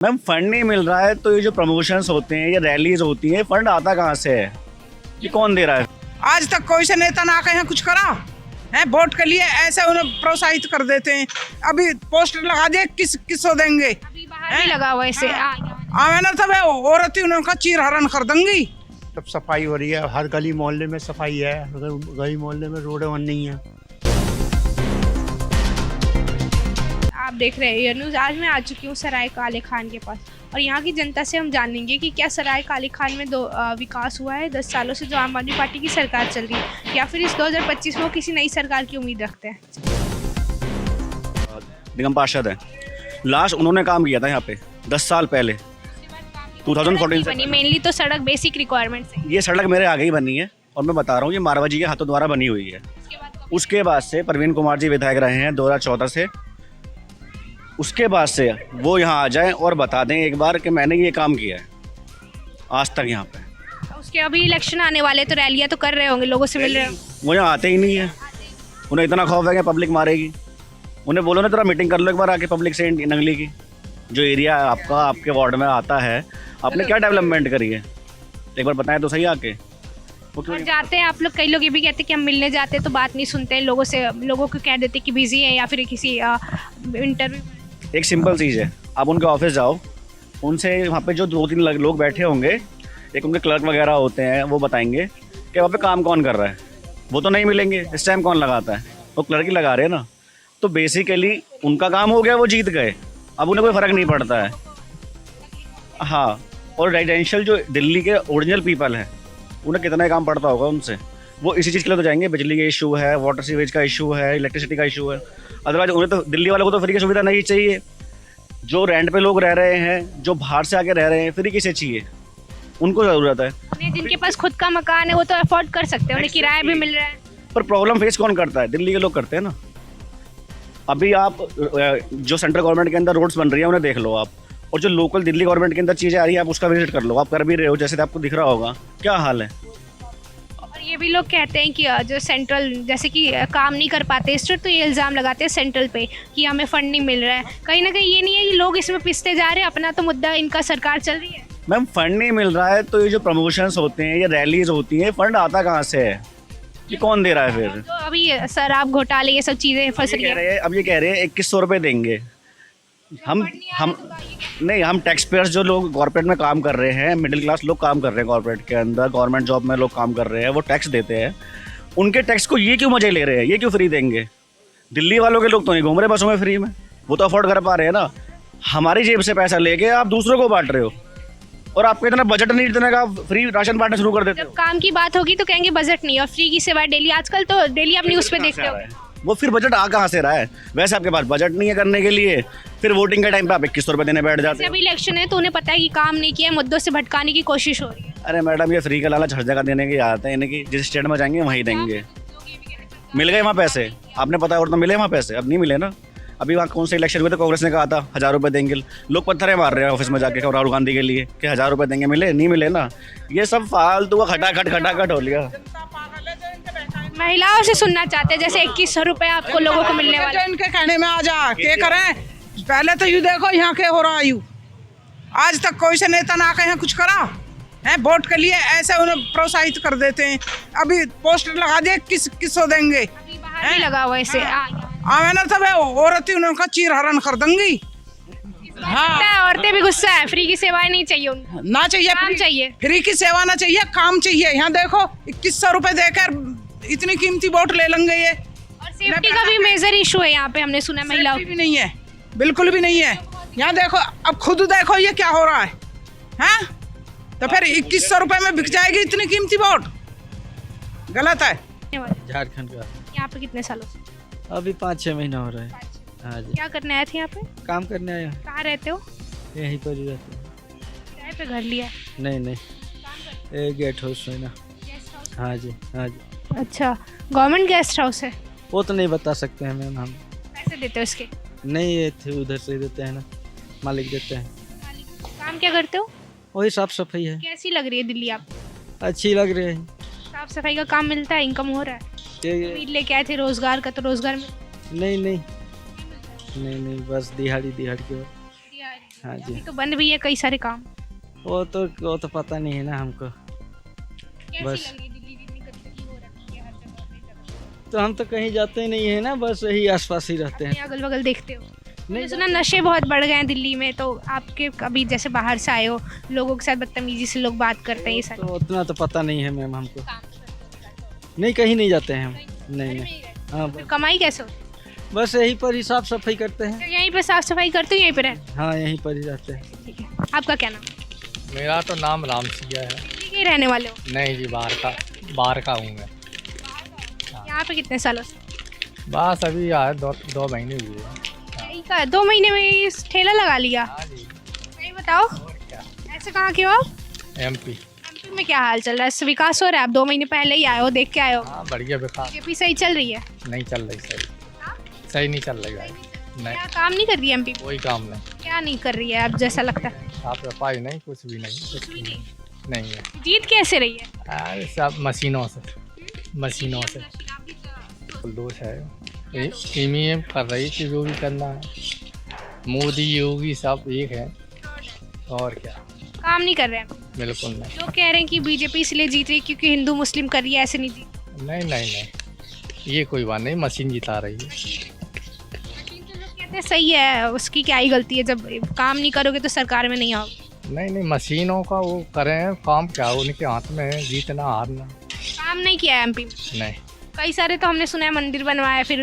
Ma'am fund नहीं मिल रहा है तो ये जो प्रमोशंस होते हैं या रैलीज होती हैं, फंड आता कहाँ से है? ये कौन दे रहा है? आज तक कोई से नेता ना आके यहाँ कुछ करा है। वोट के लिए ऐसे उन्हें प्रोत्साहित कर देते हैं। अभी पोस्टर लगा दिए, किसको देंगे? अभी बाहर भी लगा हुआ है इसे। आवेना तब औरत ही उनका चीर हरण कर देंगी। सब सफाई हो रही है, हर गली मोहल्ले में सफाई है, गली मोहल्ले में रोडें बन नहीं है। आप देख रहे हैं ये न्यूज़। आज मैं आ चुकी हूँ सराय काले खान के पास और यहाँ की जनता से हम जानेंगे कि क्या सराय काले खान में विकास हुआ है 10 सालों से जो आम आदमी पार्टी की सरकार चल रही है, या फिर इस 2025 में वो किसी नई सरकार की उम्मीद रखते हैं। निगम पार्षद है, लास्ट उन्होंने काम किया था यहाँ पे 10 साल पहले 2014 से। मेनली तो सड़क बेसिक रिक्वायरमेंट है। ये सड़क मेरे आगे ही बनी है और मैं बता रहा हूँ ये मारवा जी के हाथों द्वारा बनी हुई है। उसके बाद से प्रवीण कुमार जी विधायक रहे हैं 2014 से। उसके बाद से वो यहाँ आ जाएं और बता दें एक बार कि मैंने ये काम किया है आज तक यहाँ पे। उसके अभी इलेक्शन आने वाले तो रैलियाँ तो कर रहे होंगे, लोगों से मिल रहे होंगे। वो यहाँ आते ही नहीं है, उन्हें इतना खौफ है कि पब्लिक मारेगी। उन्हें बोलो ना थोड़ा मीटिंग कर लो एक बार आके पब्लिक से नंगली की। जो एरिया आपका आपके वार्ड में आता है, आपने क्या डेवलपमेंट करी है एक बार बताएं तो सही आके। और जाते हैं आप लोग, कई लोग ये भी कहते हैं कि हम मिलने जाते हैं तो बात नहीं सुनते हैं लोगों से, लोगों को कह देते कि बिजी है या फिर किसी इंटरव्यू। एक सिंपल चीज़ है, आप उनके ऑफिस जाओ, उनसे वहाँ पे जो 2-3 लोग बैठे होंगे, एक उनके क्लर्क वगैरह होते हैं, वो बताएंगे कि वहाँ पे काम कौन कर रहा है। वो तो नहीं मिलेंगे। इस टाइम कौन लगाता है? वो क्लर्क ही लगा रहे हैं ना। तो बेसिकली उनका काम हो गया, वो जीत गए, अब उन्हें कोई फ़र्क नहीं पड़ता है। हाँ, और रेजिडेंशियल जो दिल्ली के ओरिजिनल पीपल हैं, उन्हें कितना ही काम पड़ता होगा उनसे। वो इसी चीज़ के लिए तो जाएंगे, बिजली का इशू है, वाटर सीवेज का इशू है, इलेक्ट्रिसिटी का इशू है। अदरवाइज उन्हें तो दिल्ली वालों को तो फ्री की सुविधा नहीं चाहिए। जो रेंट पे लोग रह रहे हैं, जो बाहर से आके रह रहे हैं, फ्री किसे चाहिए? उनको ज़रूरत है। जिनके पास खुद का मकान है वो तो अफोर्ड कर सकते हैं, उन्हें किराया भी मिल रहा है। पर प्रॉब्लम फेस कौन करता है? दिल्ली के लोग करते हैं ना। अभी आप जो सेंट्रल गवर्नमेंट के अंदर रोड्स बन रही है उन्हें देख लो आप, और जो लोकल दिल्ली गवर्नमेंट के अंदर चीज़ें आ रही है आप उसका विजिट कर लो। आप कर भी रहे हो, जैसे आपको दिख रहा होगा क्या हाल है। और ये भी लोग कहते हैं कि जो सेंट्रल जैसे कि काम नहीं कर पाते इस तो ये इल्ज़ाम लगाते हैं सेंट्रल पे कि हमें फंड नहीं मिल रहा है। कहीं ना कहीं ये नहीं है कि लोग इसमें पिसते जा रहे हैं, अपना तो मुद्दा इनका सरकार चल रही है। मैम फंड नहीं मिल रहा है तो ये जो प्रमोशंस होते हैं या रैलीज होती हैं, फंड आता कहाँ से है? ये कौन दे रहा है फिर? तो अभी शराब घोटाले ये सब चीज़ें फंस रही है। अब ये कह रहे हैं 2100 रुपये देंगे। हम नहीं, हम टैक्स पेयर्स जो लोग कॉर्पोरेट में काम कर रहे हैं, मिडिल क्लास लोग काम कर रहे हैं कॉर्पोरेट के अंदर, गवर्नमेंट जॉब में लोग काम कर रहे हैं, वो टैक्स देते हैं। उनके टैक्स को ये क्यों मजे ले रहे हैं? ये क्यों फ्री देंगे? दिल्ली वालों के लोग तो नहीं घूम रहे बसों में फ्री में, वो तो अफोर्ड कर पा रहे हैं ना। हमारी जेब से पैसा लेके आप दूसरों को बांट रहे हो, और आपको इतना बजट नहीं देने का, फ्री राशन बांटना शुरू कर देते जब हो। काम की बात होगी तो कहेंगे बजट नहीं, और फ्री की सेवा डेली, आजकल तो डेली आप न्यूज़ पे देखते हो। वो फिर बजट आ कहाँ से रहा है? वैसे आपके पास बजट नहीं है करने के लिए, फिर वोटिंग के टाइम पे आप 2100 रुपये देने बैठ जाते अभी इलेक्शन है तो उन्हें पता है कि काम नहीं किया, मुद्दों से भटकाने की कोशिश हो रही है। अरे मैडम, ये फ्री का लालच हर जगह देने की आदत है इनकी। जिस स्टेट में जाएंगे वहीं देंगे। मिल गए वहाँ पैसे, आपने पता है, और तो मिले वहाँ पैसे, अब नहीं मिले ना। अभी वहाँ कौन से इलेक्शन हुए थे, कांग्रेस ने कहा था 1000 रुपये देंगे, लोग पत्थरें मार रहे हैं ऑफिस में जाके राहुल गांधी के लिए कि 1000 रुपये देंगे, मिले नहीं मिले ना। ये सब फालतू का खटाखट हो लिया। महिलाओं से सुनना चाहते हैं, जैसे 2100 रुपये आपको लोगों को मिलने वाले। इनके कहने में आ जा क्या करें? पहले तो यू देखो यहाँ के हो रहा है। यू आज तक कोई से नेता ना आके यहाँ कुछ करा है। वोट के लिए ऐसे उन्हें प्रोत्साहित कर देते हैं। अभी पोस्टर लगा दिए, किसको देंगे? अभी बाहर भी लगा हुआ है इसे। आवेना तब औरत ही उनका चीर हरण कर देंगी। हाँ, औरतें भी गुस्सा है, फ्री की सेवाएं नहीं चाहिए उनको, ना चाहिए, काम चाहिए। फ्री की सेवा ना चाहिए, काम चाहिए। यहाँ देखो 2100 रुपए देकर इतनी कीमती वोट ले लेंगे ये। और सेफ्टी का भी मेजर इशू है यहाँ पे, हमने सुना महिलाओं भी नहीं है, बिल्कुल भी नहीं है। यहाँ देखो, अब खुद देखो ये क्या हो रहा है। हैं? तो फिर 2100 रुपए में बिक जाएगी इतनी कीमती वोट? गलत है। झारखंड का। यहाँ पे कितने सालों से? अभी 5-6 महीना हो रहा है। हाँ जी, क्या करने आए थे यहाँ पे? काम करने आया। कहाँ रहते हो? यहीं पर ही रहते हैं। किराए पे घर लिया है? नहीं, ये गेट हाउस है ना। Guest house? हाँ जी। अच्छा, गवर्नमेंट गेस्ट हाउस है? वो तो नहीं बता सकते हैं मैम हम। पैसे देते हो इसके? नहीं, ये थे उधर से देते हैं ना, मालिक देते हैं। काम क्या करते हो? वही साफ सफाई है। कैसी लग रही है दिल्ली आपको? अच्छी लग रही है। साफ सफाई का काम मिलता है, इनकम हो रहा है? ये उम्मीद लेके आए थे रोजगार का, तो रोजगार में नहीं, बस दिहाड़ी की बात। हाँ जी। अभी तो बंद भी है कई सारे काम। वो तो पता नहीं है ना हमको। कैसी बस। लग रही है दिल्ली, इतनी गंदगी हो रखी है हर जगह पे? तो हम तो कहीं जाते ही नहीं है ना, बस यही आसपास ही रहते हैं। अपने अगल बगल देखते हो? नहीं मैंने सुना नशे बहुत बढ़ गए हैं दिल्ली में, तो आपके कभी जैसे बाहर से आए हो, लोगों के साथ बदतमीजी से लोग बात करते हैं, ये तो सारे उतना तो पता नहीं है मैम हमको। नहीं, कहीं नहीं जाते हैं हम। नहीं घर में नहीं। ही रहते हाँ हो? फिर कमाई कैसे होती बस यहीं पर ही साफ सफाई करते हैं। है? यहीं पे साफ सफाई करते हो, यहीं पे रहते हाँ, यहीं पर ही रहते हैं। हो? ठीक है, आपका क्या नाम? मेरा तो नाम राम सिया है। दिल्ली के ही रहने वाले हो? नहीं जी, बाहर का हूँ मैं। यहाँ पे कितने सालों से? बस अभी आए 2 महीने हुए हैं। यही का 2 महीने में इस ठेला लगा लिया? हाँ जी। सही बताओ, और क्या, ऐसे कहाँ के हो आप? एमपी। एमपी में क्या हाल चल रहा है? विकास हो रहा है? आप 2 महीने पहले ही आए हो, देख के आए हो? हाँ, बढ़िया विकास। बीजेपी सही चल रही है? नहीं चल रही सही। सही नहीं चल रही भाई। नहीं, क्या काम नहीं कर रही है एमपी? कोई काम नहीं। क्या नहीं कर रही है अब जैसा लगता है? साफ सफाई नहीं, कुछ भी नहीं। कुछ भी नहीं। नहीं है। जीत कैसे रही है? अरे सब मशीनों से दोष है। इमीएम कर रही थी जो भी करना है। मोदी योगी सब एक है, और क्या। काम नहीं कर रहे हैं? बिल्कुल नहीं। लोग कह रहे हैं कि बीजेपी इसलिए जीत रही है क्योंकि हिंदू मुस्लिम कर रही है, ऐसे नहीं जीत। नहीं नहीं नहीं, ये कोई बात नहीं, मशीन जिता रही है। कहते हैं सही है, उसकी क्या ही गलती है, जब काम नहीं करोगे तो सरकार में नहीं आओगे। नहीं नहीं, मशीनों का वो करें काम, क्या उनके हाथ में है, जीतना हारना। काम नहीं किया है एमपी में? नहीं, कई सारे तो हमने सुना है मंदिर बनवाया, फिर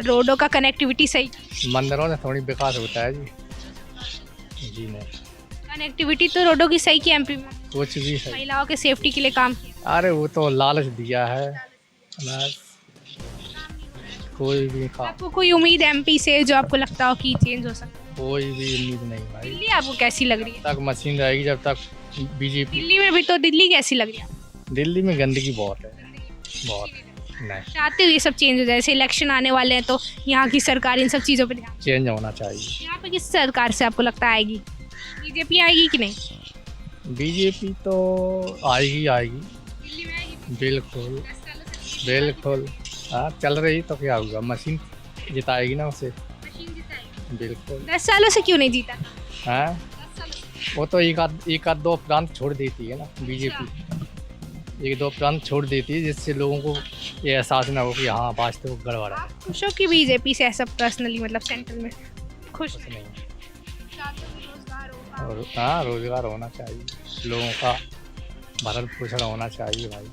रोडों का कनेक्टिविटी सही। मंदिरों से थोड़ी विकास होता है जी। जी नहीं, कनेक्टिविटी तो रोडों की सही की एमपी में, कुछ भी सही। महिलाओं के सेफ्टी के लिए काम किया। अरे वो तो लालच दिया है बस, कोई भी काम, आपको कोई उम्मीद एमपी से जो आपको लगता हो कि चेंज हो सकता है? कोई भी उम्मीद नहीं भाई। दिल्ली आपको कैसी लग रही है? तक मशीन रहेगी जब तक बीजेपी। दिल्ली में भी तो दिल्ली कैसी लग रही है? दिल्ली में गंदगी बहुत है, बहुत। नहीं, चाहते हो ये सब चेंज हो जाए? जैसे इलेक्शन आने वाले हैं तो यहाँ की सरकार इन सब चीज़ों पे ध्यान। चेंज होना चाहिए। यहाँ पे किस सरकार से आपको लगता आएगी? बीजेपी आएगी कि नहीं? बीजेपी तो आएगी आएगी, दिल्ली में आएगी? बिल्कुल बिल्कुल। हाँ, चल रही तो क्या होगा, मशीन जिताएगी ना उसे। मशीन जिताएगी। बिल्कुल। 10 सालों से क्यों नहीं जीता? हाँ, 10 सालों से। वो तो एक आध 2 प्रांत छोड़ देती है ना बीजेपी। 1-2 प्रांत छोड़ देती है जिससे लोगों को ये एहसास ना हो कि हाँ वास्तव में गड़बड़ है। आप खुश हो कि बीजेपी से ऐसा पर्सनली, मतलब सेंट्रल में खुश कुछ नहीं। चाहते हो कि रोजगार हो, काम और हाँ, रोजगार होना चाहिए, लोगों का भरण पोषण होना चाहिए भाई।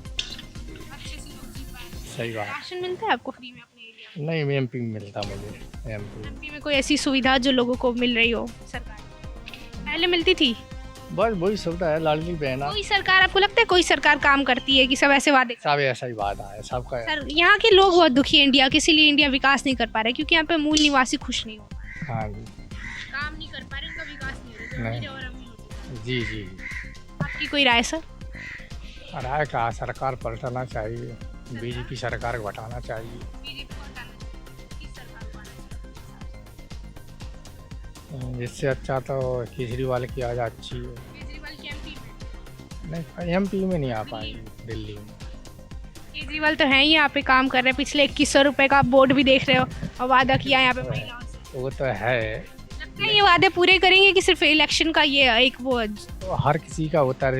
अच्छे से लोग जी पाएं। सही बात। राशन मिलता है आपको फ्री में अपने एरिया में? नहीं, एमपी में मिलता मुझे। एमपी एमपी में कोई ऐसी सुविधा जो लोगों को मिल रही हो सरकार? पहले मिलती थी? बस वही सुविधा है, लाडली बहना। कोई सरकार आपको लगता है कोई सरकार काम करती है कि सब ऐसे वादे? सब ऐसा ही वादा है सबका। सर यहाँ के लोग बहुत दुखी है इंडिया के, इसीलिए इंडिया विकास नहीं कर पा रहा है क्योंकि यहाँ पे मूल निवासी खुश नहीं हो पा रहे, हाँ जी। काम नहीं कर पा रहे, उनका विकास नहीं हो रहा, नहीं। जो अमीर और अमीर होते हैं। जी जी। आपकी कोई राय सर? राय का सरकार पलटना चाहिए, बीजेपी सरकार को हटाना चाहिए। बीजेपी को हटाना चाहिए, किस सरकार को आना चाहिए? जिससे अच्छा तो केजरीवाल की आज अच्छी है। केजरीवाल की एमपी में? नहीं, एमपी में नहीं आ पाएगी, दिल्ली में। केजरीवाल तो है ही यहाँ पे काम कर रहे हैं, पिछले 2100 रुपए का बोर्ड भी देख रहे हो, और वादा किया यहाँ पे महिलाओं से। वो तो है, लगता है ये वादे पूरे करेंगे कि सिर्फ इलेक्शन का ये एक वो तो हर किसी का होता है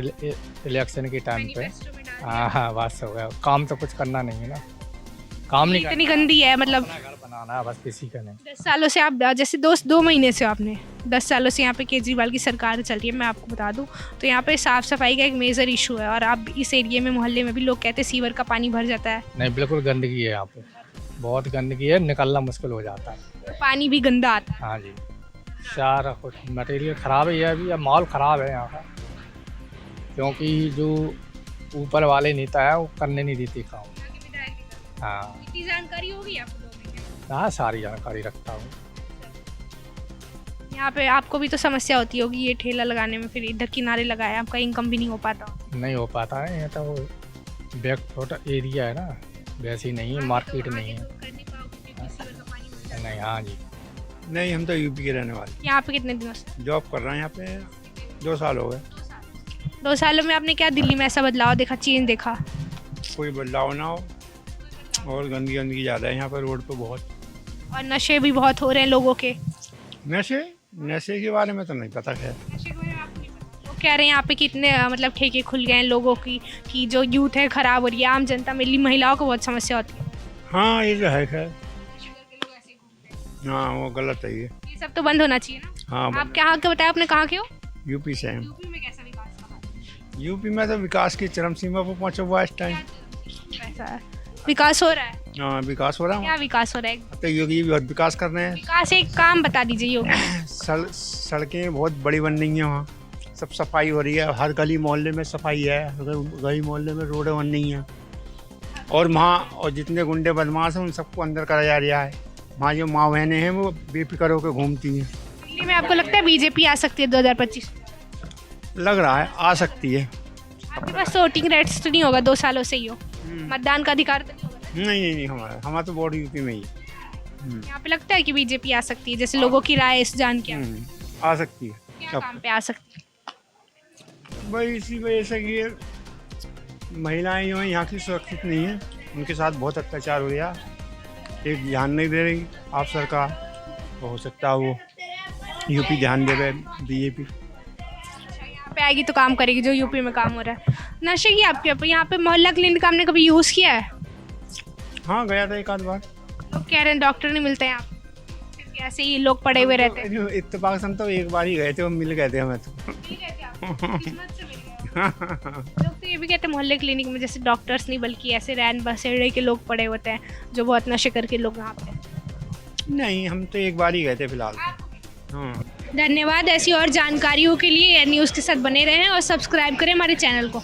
इलेक्शन के टाइम पे। मैनिफेस्टो में डाल हाँ हाँ, बात हो गया। काम तो कुछ करना नहीं है ना, काम नहीं इतनी करना, गंदी है, मतलब अपना घर बनाना है बस, किसी का नहीं। 10 सालों से आप जैसे 2 महीने से आपने 10 सालों से यहाँ पे केजरीवाल की सरकार चल रही है, मैं आपको बता दूँ तो यहाँ पे साफ़ सफाई का एक मेजर इशू है, और आप इस एरिया में मोहल्ले में भी लोग कहते हैं सीवर का पानी भर जाता है, नहीं, बिल्कुल गंदगी है यहाँ पे, बहुत गंदगी है, निकलना मुश्किल हो जाता है। तो पानी भी गंदा आता है। हाँ जी, सारा कुछ मटेरियल ख़राब है अभी, अब माहौल ख़राब है यहाँ का, क्योंकि जो ऊपर वाले नेता है वो करने नहीं देते काम। हाँ इतनी जानकारी होगी आपको 2 महीने? हाँ, सारी जानकारी रखता हूँ। यहाँ पे आपको भी तो समस्या होती होगी ये ठेला लगाने में, फिर इधर किनारे लगाया, आपका इनकम भी नहीं हो पाता? नहीं हो पाता है, ये तो बैक फुट एरिया है ना, वैसे ही नहीं है, मार्केट नहीं है। नहीं, हाँ जी। नहीं, हम तो यूपी के रहने वाले, यहाँ पे कितने दिनों से? जॉब कर रहे हैं यहाँ पे, 2 साल हो गए। 2 सालों में आपने क्या दिल्ली में ऐसा बदलाव देखा, चेंज देखा? कोई बदलाव ना हो, और गंदगी ज़्यादा है यहाँ पर रोड पे बहुत। और नशे भी बहुत हो रहे हैं लोगों के। नशे नशे के बारे में तो नहीं पता खैर। नशे के बारे में आपको नहीं पता। वो कह रहे हैं यहाँ पे कितने मतलब ठेके खुल गए हैं लोगों की, कि जो यूथ है खराब हो रही है, आम जनता मिली महिलाओं को बहुत समस्या होती है। हाँ ये जो है खैर, हाँ वो गलत है ये। ये सब तो बंद होना चाहिए ना। हाँ आप कहाँ के बताया, आपने कहाँ के हो? यूपी से हैं। यूपी में कैसा विकास का हाल है? यूपी में तो विकास की चरम सीमा पर पहुंचा हुआ है इस टाइम। कैसा है? विकास हो रहा है? हाँ विकास हो रहा है। क्या विकास हो रहा है? अब तो योगी बहुत विकास कर रहे हैं। विकास एक काम बता दीजिए योगी। सड़कें बहुत बड़ी बन रही हैं वहाँ, सब सफाई हो रही है, हर गली मोहल्ले में सफाई है, हर गली मोहल्ले में रोडें बन रही हैं। और वहाँ और जितने गुंडे बदमाश हैं उन सबको अंदर करा जा रहा है। वहाँ जो माँ बहनें हैं वो बेफिक्र होकर घूमती हैं। दिल्ली में आपको लगता है बीजेपी आ सकती है 2025? लग रहा है आ सकती है। आपके पास तो वोटिंग राइट्स तो नहीं होगा, 2 सालों से ही हो, मतदान का अधिकार तो नहीं होगा। नहीं हमारा तो बोर्ड यूपी में ही है। यहाँ पे लगता है कि बीजेपी आ सकती है, जैसे लोगों की राय इस जान के आ सकती है। क्या काम पे आ सकती है? भाई इसी वजह से कि महिलाएं जो हैं यहाँ की सुरक्षित नहीं है, उनके साथ बहुत अत्याचार हो गया, एक ध्यान नहीं दे रही आप सरकार, तो हो सकता है वो यूपी ध्यान देवे बीजेपी। यहाँ पे आएगी तो काम करेगी जो यूपी में काम हो रहा है। नशे की आपके यहाँ पे मोहल्ला क्लिनिक आपने कभी यूज़ किया है? हाँ गया था एक आध बार। लोग कह रहे हैं डॉक्टर नहीं मिलते हैं यहाँ पे, सिर्फ ऐसे ही लोग पड़े हुए रहते हैं। इत्तेफाक से हम तो एक बार ही गए थे, वो मिल गए थे हमें तो। ठीक है क्या? किस्मत से मिल गया। लोग तो ये भी कहते हैं मोहल्ले क्लिनिक में जैसे डॉक्टर्स नहीं बल्कि ऐसे रैन बसेरे के लोग पड़े होते हैं जो बहुत नशे करके लोग यहाँ पे। नहीं हम तो एक बार ही गए थे फिलहाल। हाँ धन्यवाद। ऐसी और जानकारियों के लिए न्यूज़ के साथ बने रहें और सब्सक्राइब करें हमारे चैनल को।